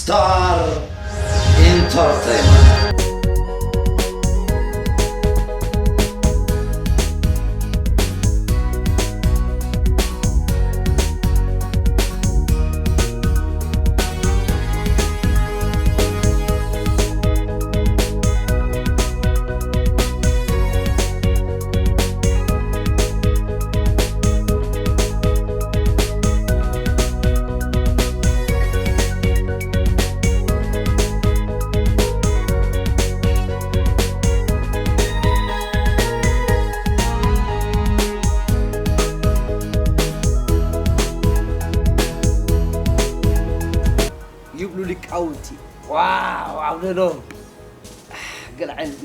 ستار انترتينمنت. يبلو لك أوتي واو عبدالله قال عندي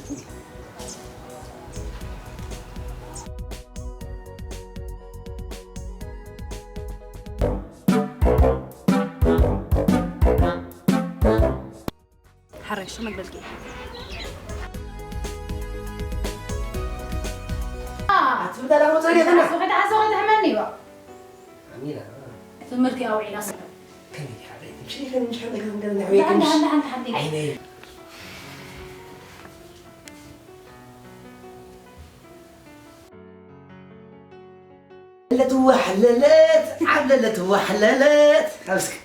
حرش شو مقبلتي تبدا لا مطريه انا سوقت عسوقت همني بقى امينه ثمرتي او عينا كم يا حبيبي مشي خلينا نشوف نقدر نحويك عندي عيني حلت وحللت عبللت وحللت خمسك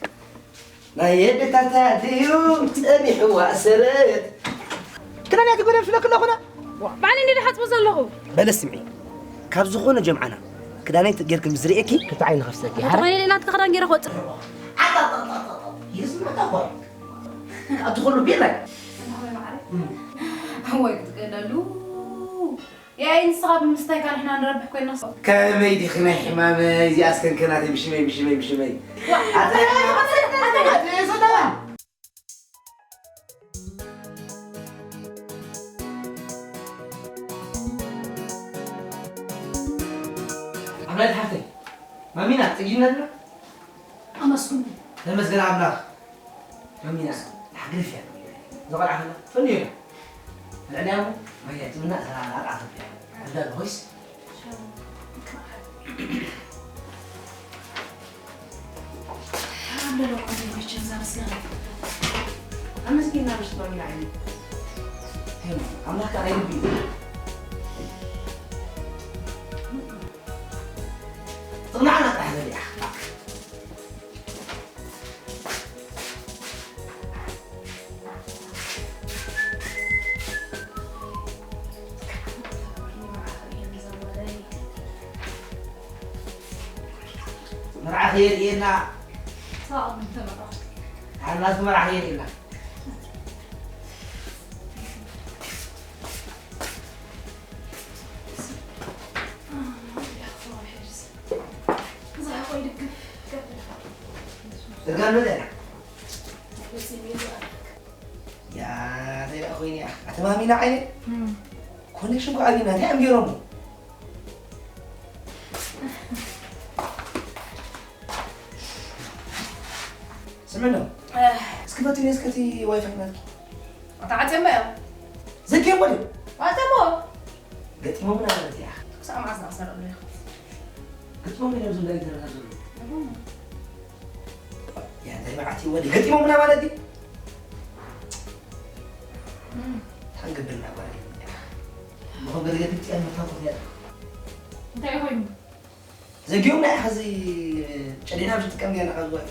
لا يد تاتيو تاني حوا سرت ترى تقول في كل اخونا بعدين اللي حتبوز له بل اسمعي كاب زخونه جمعنا كداني تجيرك مزريكي كتعين خفسك يا تماني لنا تقرا غير خوت يسمع تقول ادخلوا بينك هو يتقدلوا يا انصاب مستيك احنا نربح كل نص كم يدي خنا حمامه يا اسكن كناتي بشمي عملت حفتي ما مينا تجينا لنا انا سكون لما سقنا عملاق ما مينا حقرف يا زغل عمنا فنيه العناوة ما هي تمنى على العصب يعني هذا الهويس عامله لو كنت بيش زارسنا أنا سكينا مش تمام يعني هم عملاق على يبي طلعنا تحت يا أخي مرعى خير إلنا صعب من تمرة على الناس مرعى خير إلنا تقال مدرع يا زي أخويني يا أخي أتمامينا عيني كوني شو قاعدين هذي أم يرمو سمعنا اسكتي واي فاي مالك تعاتي ما زكي ولي تعاتي قلت مو من أنا يا أخي سام عزنا صار له قلت مو من أنا زول أقدر أزول يا زي بعتي ولي قلت مو من أنا ولدي تنقبلنا ولدي ما هو قريت أنت أنا فاضي يا انت يا خوي زكي يوم لا حزي شرينا مش تكمل أنا خذ واحد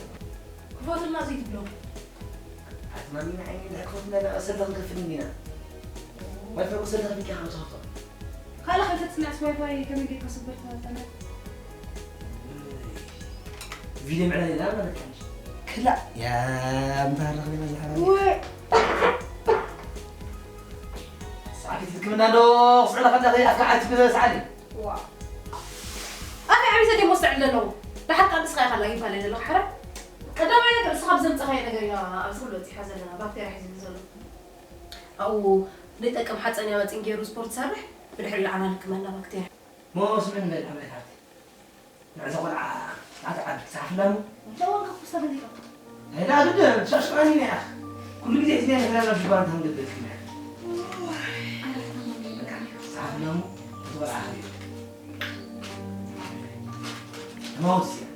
فوت الله زيد بلو ما مين عيني لا كنا أنا أصلا نقفل ما في وصلنا بك على صوته خلا خلت تسمع واي فاي كم يجيك صبرتها تمام فيديو معنا لا ما كانش كلا يا مبارك لنا زحمه وي ساعات تكملنا له صعنا خدنا غير قعدت كذا ساعه واو انا عايزه دي مستعد له لحق قد سخي خلا يفعل له حرب قدام عينك اصحاب زم صخي ነገር ያ አብሶሉት ይሐዘና ባክቴሪያ ሒዝ ዘሎ او نتقم حصن يا مصين غير سبورت سرح بدحري لعنا لكمنا باكتيريا مو اسمن من العمليات نعزه ولا عاد صحنا لا والله خصها بديك لا بد شاشقاني يا اخي كل جديد اثنين احنا نمشي بانت هم قد كنا صحنا ولا عادي موسيا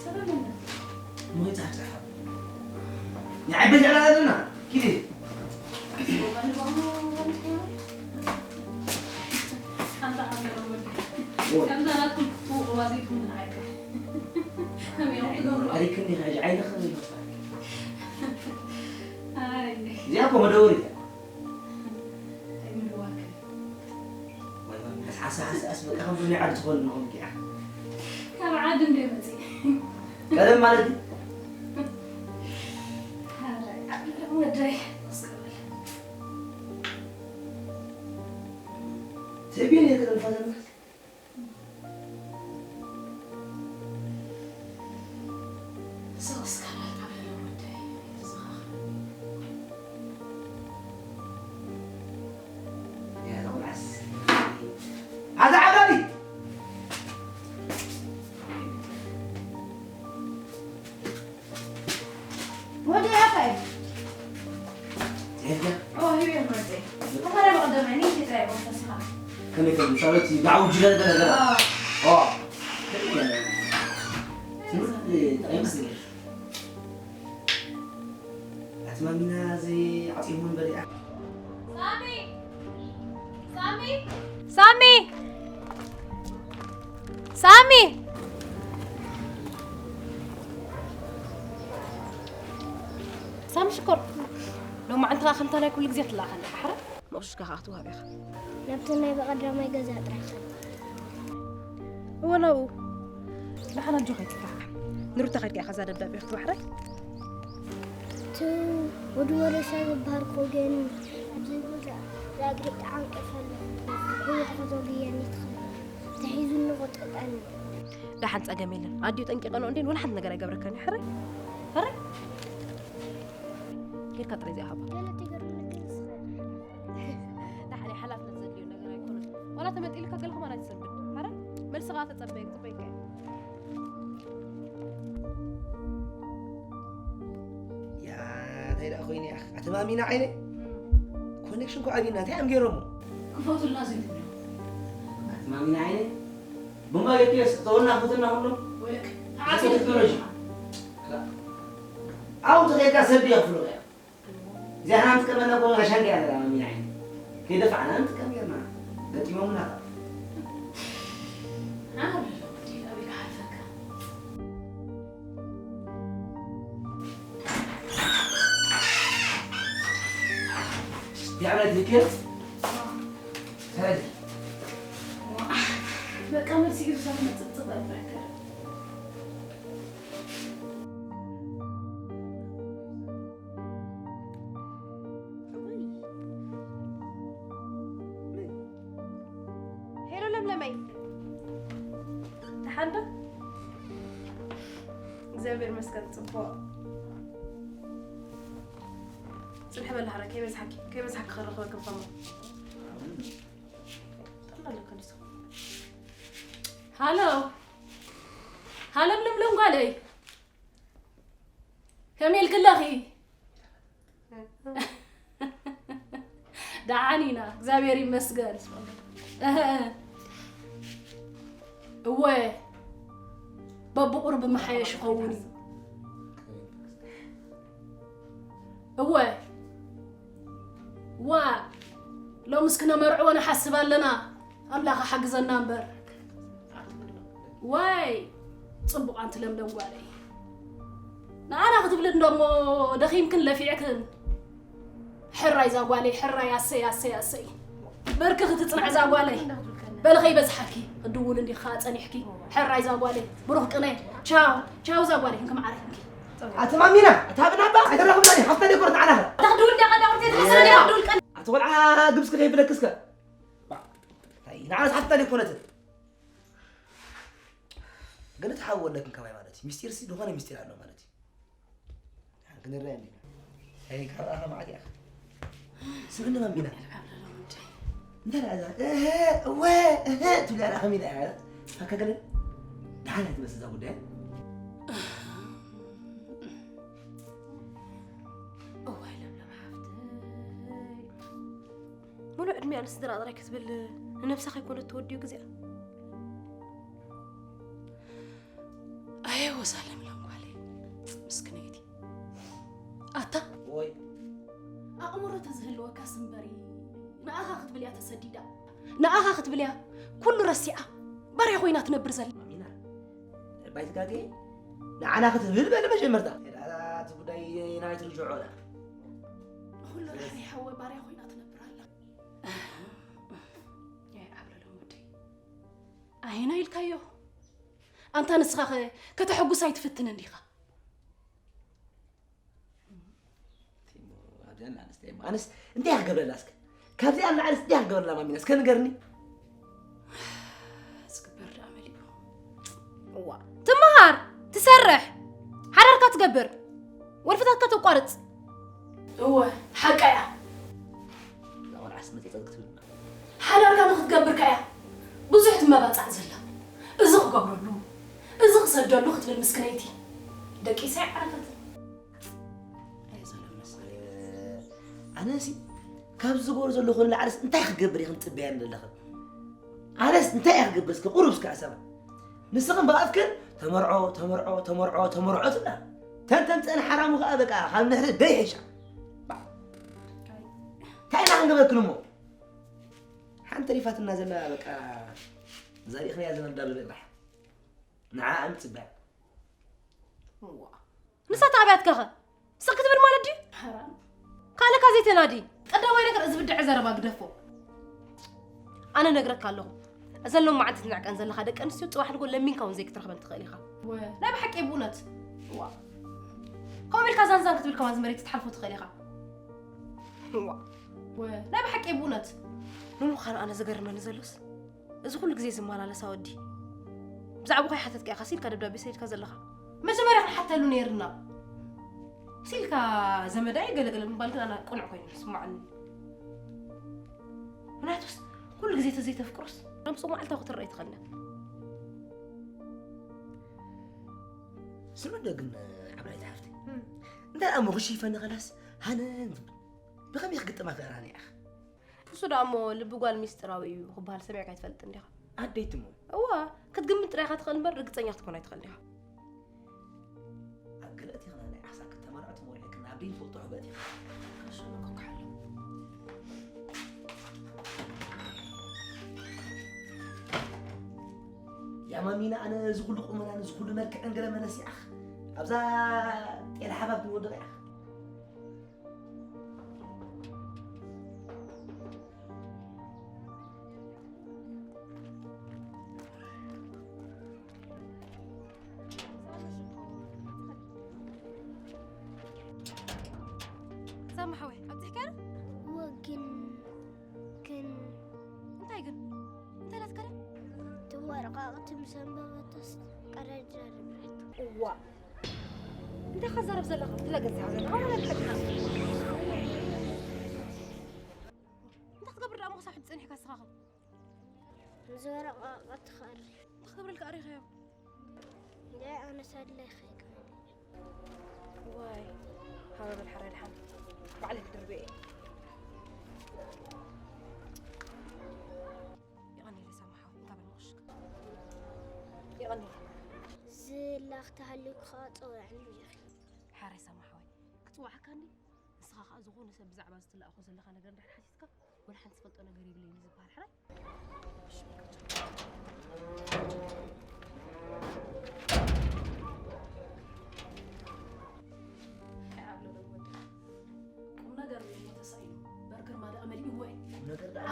سبب منه مو يتحت يعبد على هذا كده كم لا تكون فوق وظيفة من عيك هم يوم عليك إني خارج عيني خلينا هاي زيكم مدوري من الواكب بس حاسة أسمع كم بني عاد تقول إنهم كيا كم عادم ليه مزي كلام مالدي هاي ودري تبيني كده الفضل هذا عبالي ودي أخي تعرفنا هي مرتي أنا بقدر عني كتاب وفسخة كم يكون صارتي بعود جلد لا تقيم سنين أتمنى زي عطيهم بريئة سامي شكر لو ما عندها خنتنا كل جزيت لا خلي حرة ما وش كهاتوها بيخ نبتنا بقدر ما يجزع ترحل ولو لحنا نجوخي تفاح نروح تاخد يا خزانة دبابة يختو حرة تو ودور سبب باركوجين زوجة لا قريت عن كفل هو خطوبية نتخل تحيزو النقط أنا لحن تأجميلن عادي تنقي قانون دين ولا حد نجرا جبركاني حرة كيف كتري زي حبا لا تقدر نجلس لحن حلف نزل لي ونجرا يكون ولا تمت إلك قالهم أنا تسبب حرة مل صغات تسبيك يا تيرا أخويني يا أخ أتمامينا عيني كونكشن كو عبينا تعم جيرمو كفوت اللازم أتمامينا عيني بما يكيس طولنا فتنا هنو ولك عاطي تكنولوجيا لا أو تغير سبي يغفلوا يا زي أنا أنت كمان أقول عشان قاعد أتمامينا عيني كده فعلا أنت كم يرنا ده تيمون هذا أبيك عارفك دي عملت لي كيف؟ هذه بقى ما تيجي بسرعة تتصدق بحكة حلو لملمي تحدى زابر مسكت صفاء سنحب الحركة كيف يزحك خرق لك الفم طلع لك النساء هالو ململم قال ايه كميل كلاخي دعانينا زابير يمسجل هو بابو قرب ما حيش قوني هو لو مسكنا مرعو انا حسب لنا املاخ حق زنامبر واي صبق انت لمدم قالي انا كتب لك دمو دخي يمكن لفيعكن حراي زاقالي حراي ياسي بركه تتصنع زاقالي بلغي بزحكي ادول اندي خاصني يحكي حراي زاقالي بروح قني تشاو زاقالي كم عارف أتمامينا أتابنا با أترى خبرني حفظة لي كرة عنها تخدول دا قد ورتي تحسني تخدول كن أتقول قبسك كيف بدك كسكة نعرف حتى لي كرة قلت حاول لك كمان مالتي مستير سيد وغني مستير عنه مالتي كنا الراني هيك هذا معك يا أخي سبنا ما بينا لا تقول أنا خمينة هذا هكذا قلت تعال بس زود ده مو عدمي أنا صدر أدرك كتب نفسك يكون تودي وكذا أيوة سلام لهم عليه مسكنيتي أتا وكاس مبري نأخا ختبليا تسديدا نأخا ختبليا كل رسيعة بري خوينا تنبر زل مامينا بايت كاكي نعنا ختبل بلا ما جمرتا لا تبداي نايت رجوعولا كل رحي حوي بري خوينا تنبر هلا يا عبد المودي أهينا الكايو أنت نسخة كتحقو سايت فتن نديخا أنس أنت يا قبل لاسك كابتي أنا عارف أنت يا قبل لا مامي ناس كان قرني سكبر عملي هو تمهار تسرح حركة تقبر ورفتك كتقارط هو حقايا لا ولا عسمة تقدر حركة نخدقبر كايا بزحت ما بطع زلا ازق قبرلو ازق صدلو ختبل مسكنيتي دقي ساعة حركة أنسي كابز زغور زلو خل العرس أنت يخجبر يخن تبين للأخر عرس أنت يخجبر بس كقرب كعسبة نسخن بقفكن تمرعو تلا تنت أنا حرام وغابك خل نهر دايحش تعال نعم قبل كلمه حن تريفات النازل بك زي إخني هذا من دبل بيربح نعم تبع هو نسات عبيات كخا سكت بالمالدي حرام قالك هذه تنادي قدامي نقر إذا بدي عزرة ما قدفو أنا نقرأك الله أزلهم ما عاد تنعك أنزل لخدك أنا سيوت واحد يقول لمين كون زيك ترخبن تخيليها لا بحكي بونت وا قومي الكازان كتب لكم زمريك تتحلفوا تخيليها لا بحكي بونت نو خان أنا زقر من نزلوس إذا كل جزيز مال على سودي بزعبوا خي حتى تكي خسيل كده بدأ بيسير كذا لها ما زمريك حتى لونيرنا سيلكا زمداي قلقل من بالك أنا قنع كوين سمعني مناتوس كل جزيت زيت فكرس رمسو ما علتها وتريت خلنا سمع دقن عبلاي تعرفتي انت أمو غشي فن خلاص هانا بخم يخقط ما فعلاني يا أخ بسو دامو لبقوال ميستراوي وخبال سمعك يتفلت انديها عديت مو هو كتقمت رايحة تخل نبر رقصان يختكونا يتخليها أقلقتي خلاني أحسن كنت مرأت موري كنا عبدين فوق طعباتي كشو نكوك حلو يا مامينا أنا زغل قمنا أنا زغل مالك أنقل مناس يا أخ أبزا إلى حباب نودر يا أخ سامحة وين عم تحكي أنا؟ وكن انت يقول انت لا تكلم تورقة مسمى بس قرر جربت وا انت خزر بزلقة تلاقي زعلان ولا تحكي انت تقبر رامو صاحب تسني حكا سخاخ زورقة قتخر تخبر لك أريخ يا لا أنا سأل لي خيك واي هذا بالحر الحم وعليك دربي يغني لي سامحة قبل وشك يغني زلا اختهلك خاطو يعني يا أخي حاري سامحة كتوعى كاني نسخة زغون سب زعبا ستلا أخو زلخا نقر نحن حسيتك ولا حنت فلطو نقري بلي نزبها الحري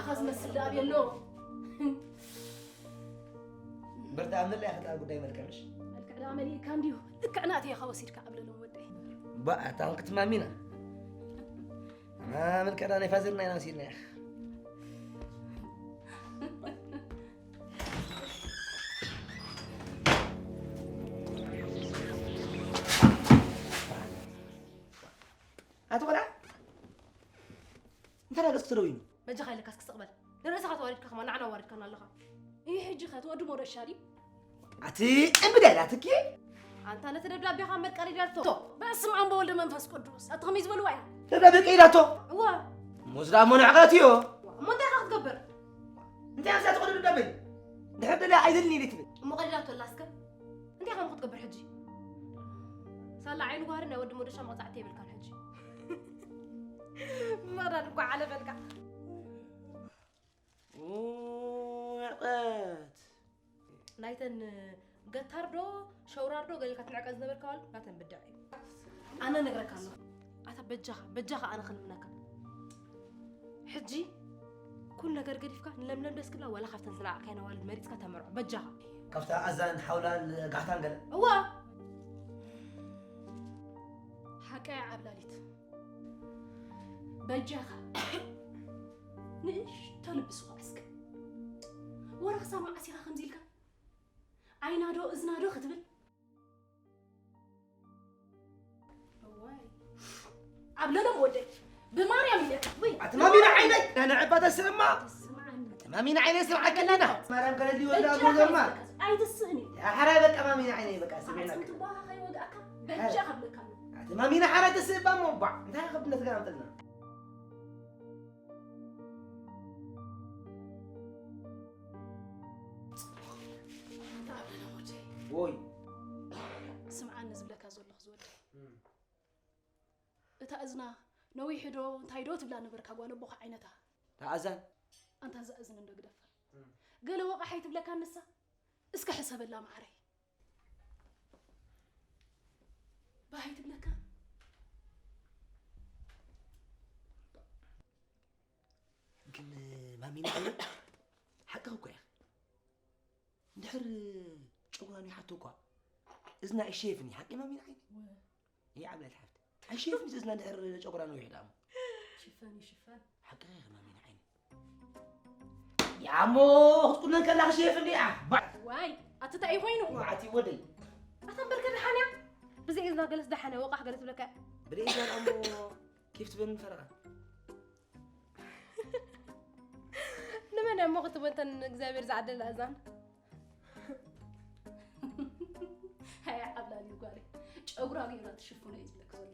أخذ مسل دابي اللو برد عمل لي أخذ أبو دايما الكمش العملية كان ديو كعناتي يا خواسير قبل لو ودي بقى تعال كنت مامينا ما من كذا نفازرنا يا ناسينا يا أخ هاتوا انت لا قصدوين بجي خايلك اسكسقبل درس خاطر وارد كمان انا وارد كان الله ايه حجي خاطر ودو مود الشاري اتي امبدالاتك انت انا تدبلا بي خامل قريداتو بس ما بولد منفس قدوس اتخميز بلوايا تبدا بقيلاتو هو مزرا منعقاتيو مو انت راح تكبر انت عايز تقول دبي دحب لا عايزني لتبي مو قريداتو لاسك انت خام تكبر حجي صار عين غارنا ود مود شام قطعتي بالكان حجي مرة نقع على بالك عقات نايتن قطاردو شوراردو قال لك تنعقز نبركال نايتن بدعي أنا نقرأك الله أتا بجاها أنا خل منك حجي كل نجار قريفك نلملم بس كلا ولا خفت نزرع كان والد مريض كتمرع بجاها كفتا أذان حولا قحتان قال هو حكاية عبلاليت بجاها نيش تلبس واسك ورا سامع أسيها خمزيلك عينادو إذنادو ختبل واي عبلالا مودي بماريام لك وي أتمامين عينك أنا عبادة سلمة تسمعني أتمامين عيني سمعك لنا مريم قال لي ولا أبو زرمان عيد السني يا حرايبك أمامين عيني بك سمعتك سمعناك تباها خي ودعك بجاها بلك أتمامين حرايبك سلمة موبع أنت خبنا تقام تلنا وي سمعنا زبلك أزول خزود أتأذنا نوي حدو تايدو تبلا نبرك أقوال بوخ عينتها تأذن أنت زأذن ندق دفر قالوا وقع حيت بلا كان نسا اسك حسب الله معري باهيت بلا كان يمكن ما مين عيني حقه كويس ندحر شغلاني حتى كوا إذنا إشيفني حقي ما مين عيني هي عملت حفت إشيفني إذنا ندحر شغلاني ويحدام شفان حقي ما مين عيني يا عمو تقول لك لا شيفني واي أتتعي وينو وعتي ودي أتنبرك دحنا بزي إذا جلس دحنا وقع جلس بلك بدي إذا عمو كيف تبين فرقة نمن يا مخت وانت نجزابير زعد الأذان هاي عبلالي وقالي أقرأ غيرات تشوفونه يزلك زول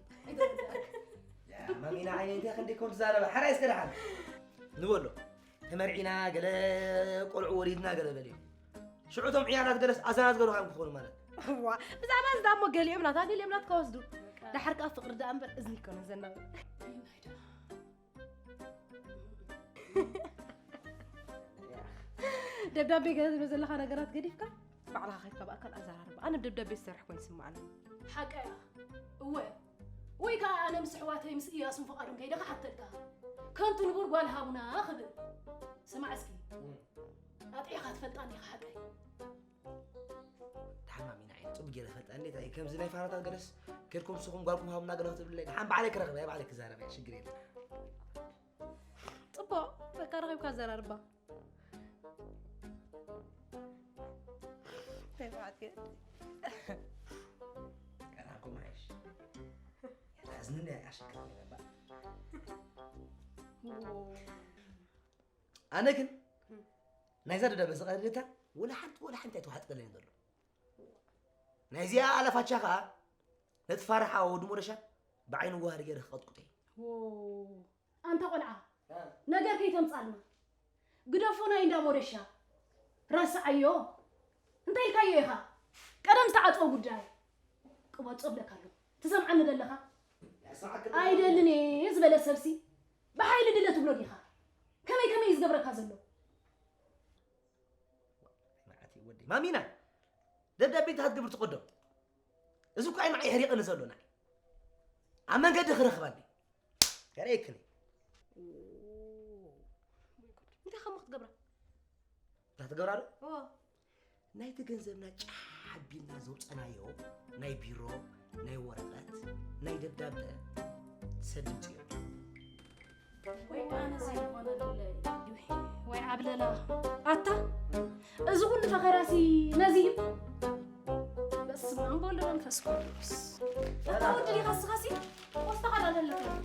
يا ما مين عيني أنت خليكم تزارب حرايس كده حد نقوله تمرعينا قال قلع وريدنا قال بلي شعوتهم عيالات جلس أزانات قالوا هاي مخول مالك بس عباس دام قال يمنات هذه اليمنات كوزدو ده حركة فقر ده أمبر إذني كون زنا دبدبي جاهز بس اللي خنا قرات قديفك بعدها خيفك بأكل أزهر أنا بدبدبي السرح كوين سمعنا حكاية ويكا أنا مسحواتي مسئية اسم فقارم كيدا حتى لك كنت نقول قالها هنا خبر سمع اسكي أطيخة تفتاني حكاية دحما مين عين صب جيرة فتاني تاي كم زناي فارات جلس كيركم سخم قالكم هامنا قالوا تبلي دحم بعليك رغبة بعليك زارب يا شجرين طبعا بكار غيب كذا ربا تبعت كده كان أكون معيش يا لازمني عشان كلامي بقى أنا كن نايزر ده بس قدرتها ولا حد تتوحد قلنا دول نايزيا على فتشة نتفرح ودمورشة بعين وهر غير خط قطعي أنت قلعة نجار كي تمصالنا قدفونا إندا مورشة راس أيو أنت الكايها قدم ساعة أو قداي قبض صبلك هلو تسمعنا دلها أيدلني يزبل السرسي بحيل دلة تبلغيها كمي يزقبرك هذا ودي ما مينا دبدبي تهدم تقدم ازوك عين معي حريق نزلونا عمان قد خرخباني كريكني انت خمخت قبره لا تقبرالو ناي تجنزبنا حبينا زوج انا يو ناي بيرو ناي ورقات ناي دبدب سدتي وي انا زي وانا وي عبللا عطا ازغن فخراسي نزيب بس ما نقول له نفس كويس تقول لي خاصي واستقعد على اللفه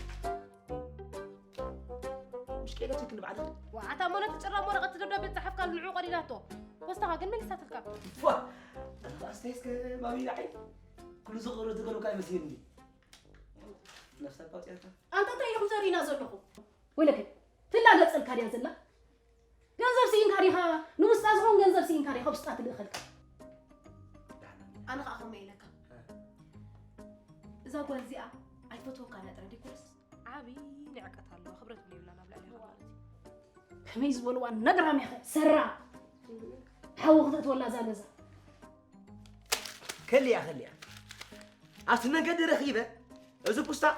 مشكلة تكن بعدها وعطا مونا تجرى مونا قد تدبدب بتصحف كان العوق قريناتو واستقعد من لسه تلقى فا انا استيسك ما بي دحي كل صغر تقولوا كاي مسيرني نفسك قاطعتها انت تيهم زرينا زلخو ولكن تلا قصل كاريا زلا ገንዘብ ሲንካሪኻ ንውስጣዝኹም ገንዘብ ሲንካሪኻ ብስጣት ልእኸልካ ኣነ ከዓ ከመይ ኢለካ እዛ ጓል እዚኣ ኣይፈትወካ ነጥረ ዲኮስ عابي نعكت الله خبرت بلي ولا نبلع لي خبرتي كم يزبلوا نقرا ميخ سرع حوقت ولا زالزا كلي أخليها أصلنا قد رخيبة إذا بوستا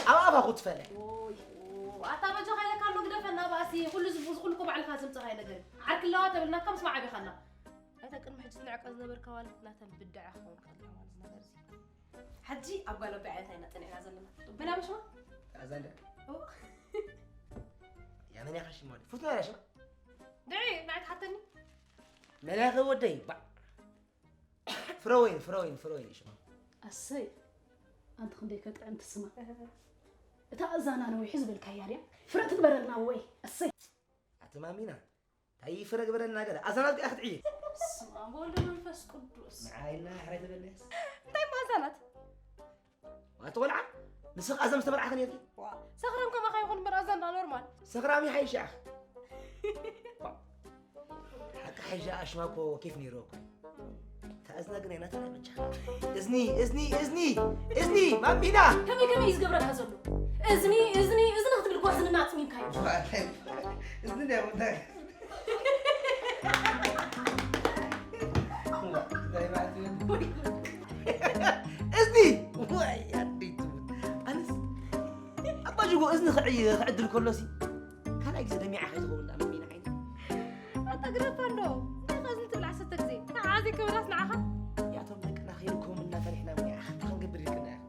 أبغى أخذ فلة أتا بجو خيلك كانوا قد فنا باسي كل زبوز كلكم على الخازم تخيل نقول عارك الله تبلنا كم سمع عبي خلنا هذا كان محجز نعك أزنا بركوال لا تبدع أخوان كلام أزنا برزي حجي أبغى لو بعد هاي نتني عزلنا بلا مش ما عزلنا يا من يخش مالي فتنا يا شباب دعي بعد حتني من ياخذ ودي فروين يا شباب السي أنت خنديك أنت تسمع تأذانا نوي حزب الكياريا فرق تقبرنا وي السي أتمامينا هاي فرق برنا كذا أزانات أخذ عيد اسمع بولد منفس قدوس معاينا حريت بالناس طيب ما زالت وأتقول عم نسق أزم استمر عخن يدي سخرنكم أخي يكون برازنا نورمال سخرامي حي شيخ حق حاجة أشماكو كيف نيروكو تأزنا قنينا ترى بتشا إذني ما بينا كم يزقبرك هزلو إذني أخذ بالقوة الناس مين كاي إذني يا وداي إذني يا بيتو أنس أبا جوجو إذن خعد الكولوسي كان أجزء دمي عخي تقول لنا مين عيني أنت قريت فندو لازم تبلع ستة زي عادي كوناس نعخا يا توم لك أنا خيركم منا فرحنا ويا أخي خنقبر لكنا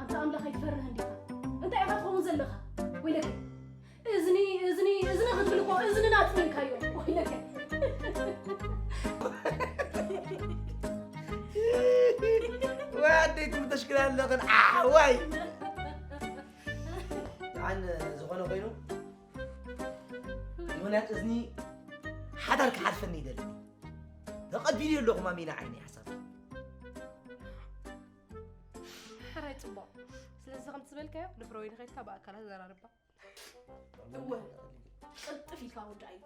أنت أملا خير فرح هنديك أنت عباد خو مزلخة ويلك إذني أخذ بالقوة إذن ناس مين كايو ويلك واديت متشكلة لغن واي عن زغانو بينو هناك إذني حضرك حرفني دلني لقد بيلي اللغمة مين عيني حسب حرايت الله سلسة خمس بالك نبروين خير كبا كلا زراربا هو قلت فيك ودعي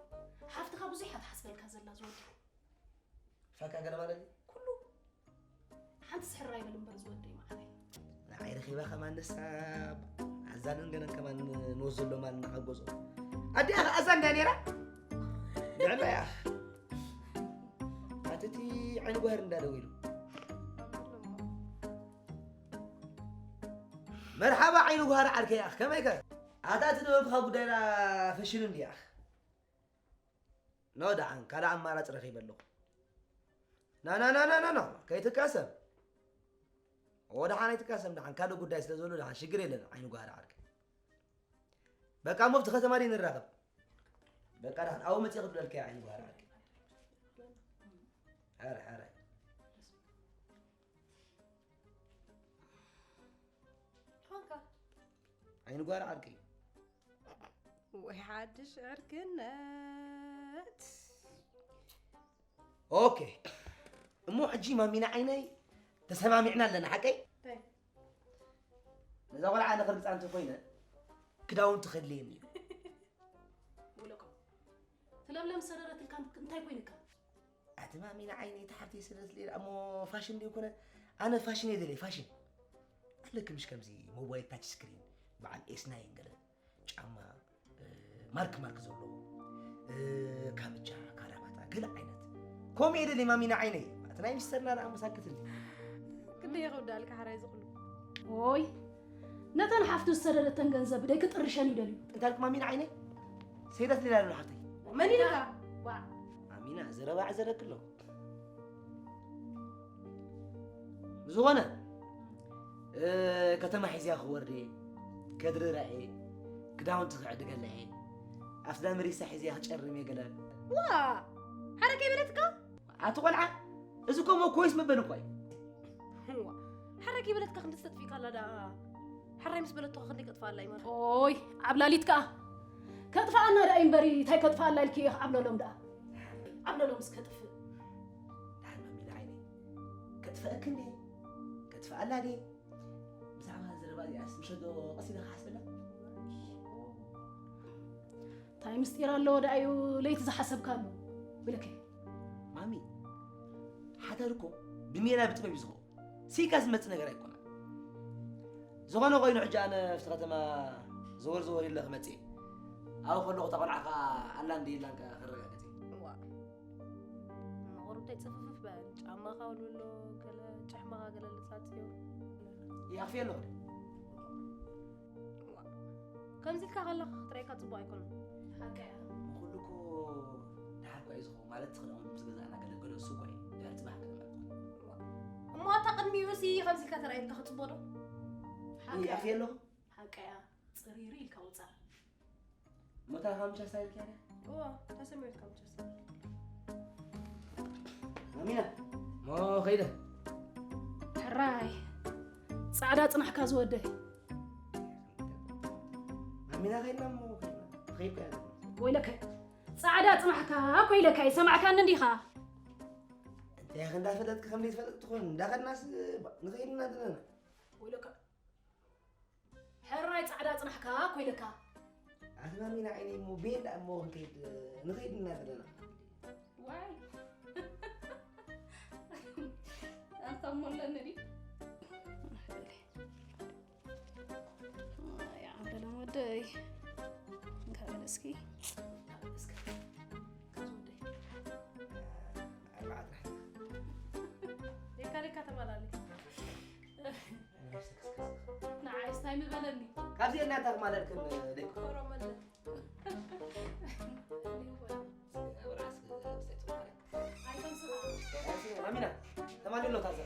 حافتها بزي حد حسبك هزلا زود فاكا قال مالي حنت سحر راي بالنبر زودي معي عير خيبا كمان نساب عزانن جنا كمان نوزل له مال نحجزه أدي أزان دانيرا نعم يا أخ هاتتي عين جوهر ندارويلو مرحبا عين جوهر عليك يا أخ كم هيك عادات نوب خابو دايرة فشلون يا أخ نودا عن كلا عن مالات رخيب اللو نا كي تكاسم وده حنا يتكاسم ده عن كانوا قد يستزولوا ده عن شجري لنا عين جوهر عليك بقى مفت ختمارين الرغب بقى ده أول ما تيجي لك يا عين جوهر عليك حارة عين جوهر عليك وحدش أركنات اوكي مو حجي ما مين عيني تسمع معنا لنا حكي طيب اذا ولا عاد خربت انت خوينا كداون تخليني ولكم تلملم سررت كان انتي كوينك اعتما مين عيني تحتي سرت لي امو فاشن دي يكون انا فاشن يدلي فاشن لك مش كمزي موبايل تاتش سكرين مع الاس 9 قال جاما مارك زولو كامجا كرافاتا كل عينات كوميدي اللي ما مين عيني أتناي مسترنا لا مساكت لي كده ياخد دالك حراي زغلو اوي نتن حفتو سررت تنجنزب ديك طرشان يدلي انت لك ما مين عيني سيدت لي لا حتى ماني لك امينه زربا عزرك كله زغنا كتما حيزيا خوردي كدر راعي كداون تقعد قال افلام ريسه حيزيا تشرمي قال وا حركه بلتك اتقلع اذا كومو كويس مبن كوي هو حركي بلتك خندست فيك لا دا حري مس بلتك خليك اطفال الله يمر اوي عبلاليتك كطفانا راين بري تاي كطفال لك عبلالهم دا عبلالهم مسكطف لا ما من عيني كتفاكني كتفعل لي بزعما زربا ياس مشدو قصيده حاسبنا تاي مستير الله دايو ليت زحسب كانو بلكي مامي حضركم بمينا بتبي بزغو سيكاز مت نغير يكون زغنا غينو حجة أنا في ختمة زور إلا خمتي أو خلوا تقول عقا ألاندي لانك خرجت وا غرب تتصفف بان عما قالوا له كلا تحما قال لساتيو يا أخي له كم زيك خلا طريقة صبا يكون حكاية كلكو نحكوا يزخو مالت خلهم مسجزة أنا قال السوق أي قالت بحكي ما تقدمي وسي خمسة كتر أنت خطبه يا أخي له حكاية صريري الكوزة متى خمسة سايل كده هو تسميت كم جسر أمينة ما خيره حراي صعدة صنحك زودي أمينة خيرنا مو خير كده ويلك صعدة صنحك ويلك سمعك أن نديخا أنت يا أخي ده فلتك خمسة فلت تكون داخل الناس نخيرنا دلنا ويلك حراي صعدة صنحك ويلك أنا أمينة عيني مو بين أمو نخيرنا دلنا واي أنت مولا ندي يا عبد ودي نكمل اسكي ليك تملالي نعيس تايم بلني كافي أنا تاك مالك ليك كورمال أمينة تمانية لو تازل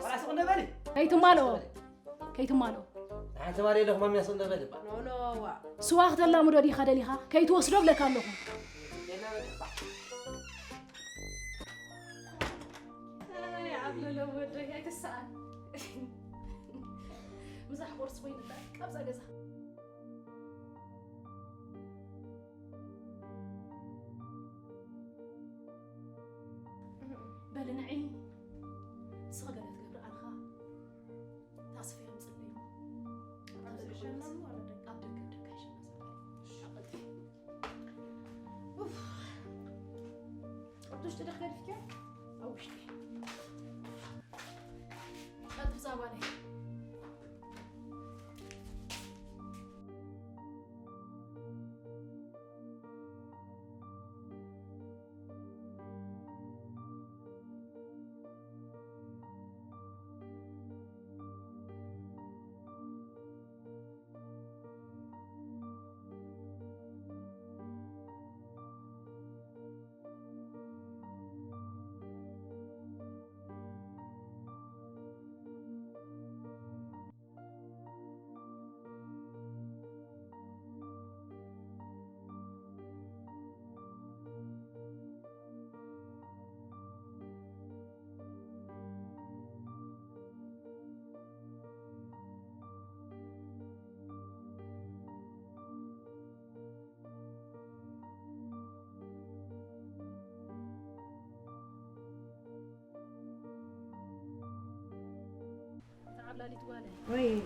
خلاص قلنا بالي كيتو مالو أنت ماري لهم مامي صندوق بالي نو سواخ دلا مدودي خدليها كيتو وسدوب لك الله يا عبد لو ودي هيك الساعة مزح قرص وين لا قبضة جزا بلنعي صغلت قبر أنخا تصفي مصلي قدوش تدخل فيك أو شتي قد زوالي تعال تقولي وي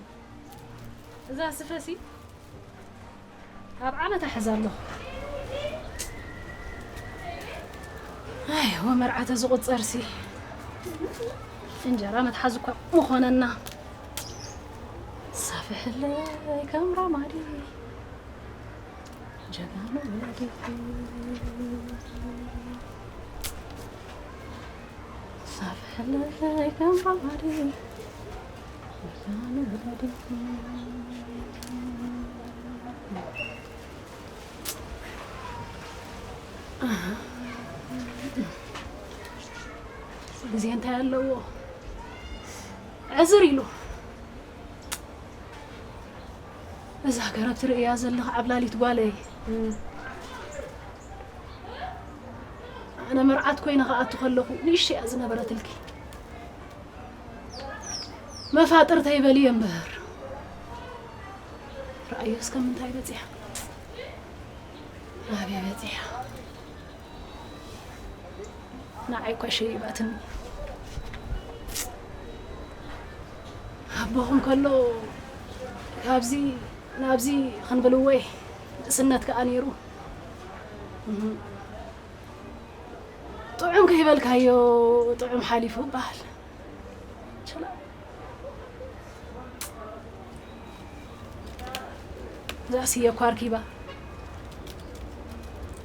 إذا سفسي أبعنا تحزله هو مرعته زغط صرسي انجرا متحزك مخوننا صافح لي كم رمادي جبانو ولادي صافح لي كم رمادي جبانو ولادي زي انت ያለው عذر له اذا كانت رؤيا زلخ عبلالي تقالي انا مرعات كوينه خاطو خلخو ليش ازنا برتلكي ما فاطرت يبلي ينبهر رايس كم انت بتيح ما بيتيح نعيكو شيء باتن أبوهم كله نابزي خنبلوه سنة كأنيرو طعم كهبل كايو طعم حليفو بحال شلا زاسي كواركيبا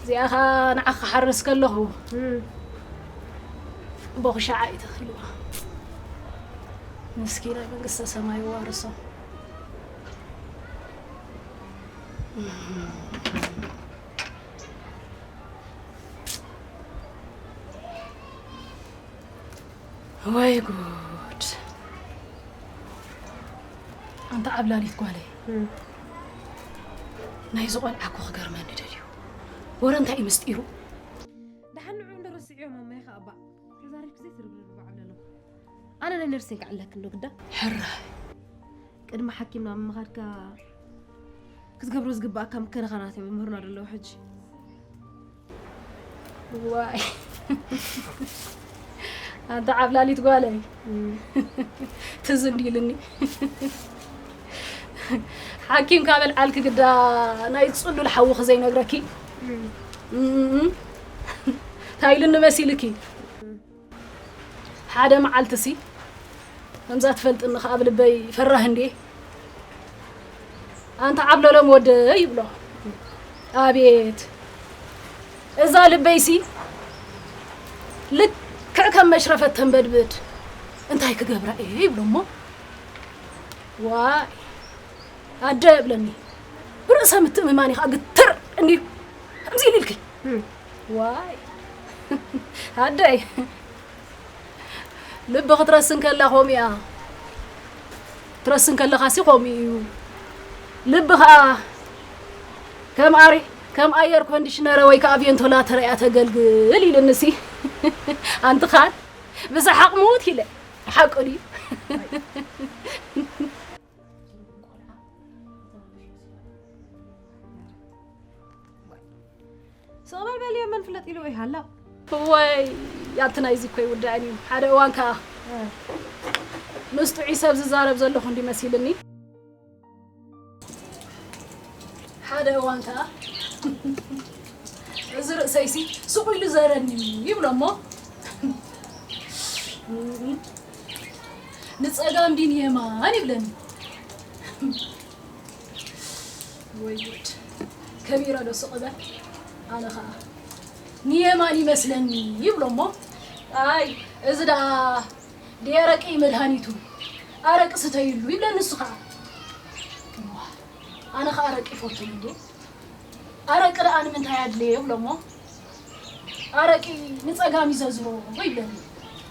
زي أخا نعخ حرس كله بغشة عايدة خلوها مسكينة من قصة سماي وارصة واي جود أنت عبلاني تقولي نايزو قال عكو خجر ما ندريو ورن تاي مستيرو دحن عند رسعي ما يخ أبا كزارك زي تربل بعمله أنا نرسيك على لك النقدة حرة قد ما حكينا ما غيرك كتقبرز قبا كم كان خناتي مهرنا لو حج واي أنت عبلاني تقولي تزندي لني حكيم كامل عالك قدا نايت صلو الحوخ زي نقركي هاي لنا مسيلكي حدا معالتسي همزات فلت إنه قبل بي فرهندي أنت عبلو لمود يبلو أبيت إذا لبيسي لك كم مشرفة تنبدبد أنت هيك قبرة إيه يبلو مو واي أدب لني برأسها متأمماني أقتر إني أمزيلي لكي واي هادي لبغ ترسن كلا خوميا ترسن كلا خاسي خومي لبغ كم أير كونديشنر ويك أبين تولا ترى أتقلقلي للنسي أنت خان بس حق موت كله حق لي سأقبل باليوم من فلت إلو إيه هلا واي يا تنايزي كوي ودعني هذا وانكا نستو عيسى بزارب زلو خندي مسيلني هذا وانكا زر سيسي سوقي لزارني يبلا ما نتصدام دين يما أنا بلني ويجود كبيرة لو سقبه أنا خا نيماني مسلني يبلو ما أي إذا ديارك إيه مدهانيتو أرك ستايلو يبلا نسخة أنا خا أرك إفوتو لندي أرك أنا من تايد ليه يبلو ما أرك نتصاقامي زازرو ويبلني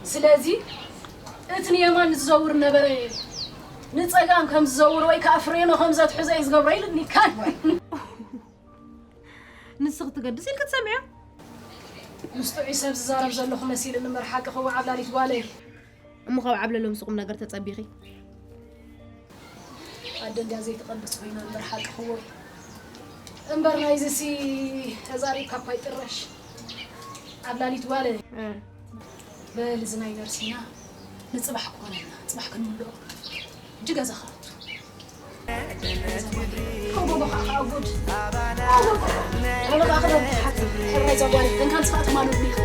سلازي اتني يمان نزور نبري نتصاقام كم زور ويك أفرينو خمسة حزايز قبريل إني كان نسخت قدس إلك تسمعه مستوعي سبز زارب زلو خمسيل إن مرحاك خو عبلالي تقالي أمو خو عبلا لهم سقم نقر تتصبيخي عدن دي زي تقدس بينا مرحاك خو انبرنا يزسي هزاري كاباي ترش عبلالي تقالي بلزناي نرسينا نصبح كوننا نصبح كنولو جيجا زخرت كوبو بخا أقول أنا بأخذ حتى حرة زوالي إن كان صفات مالو بنيخ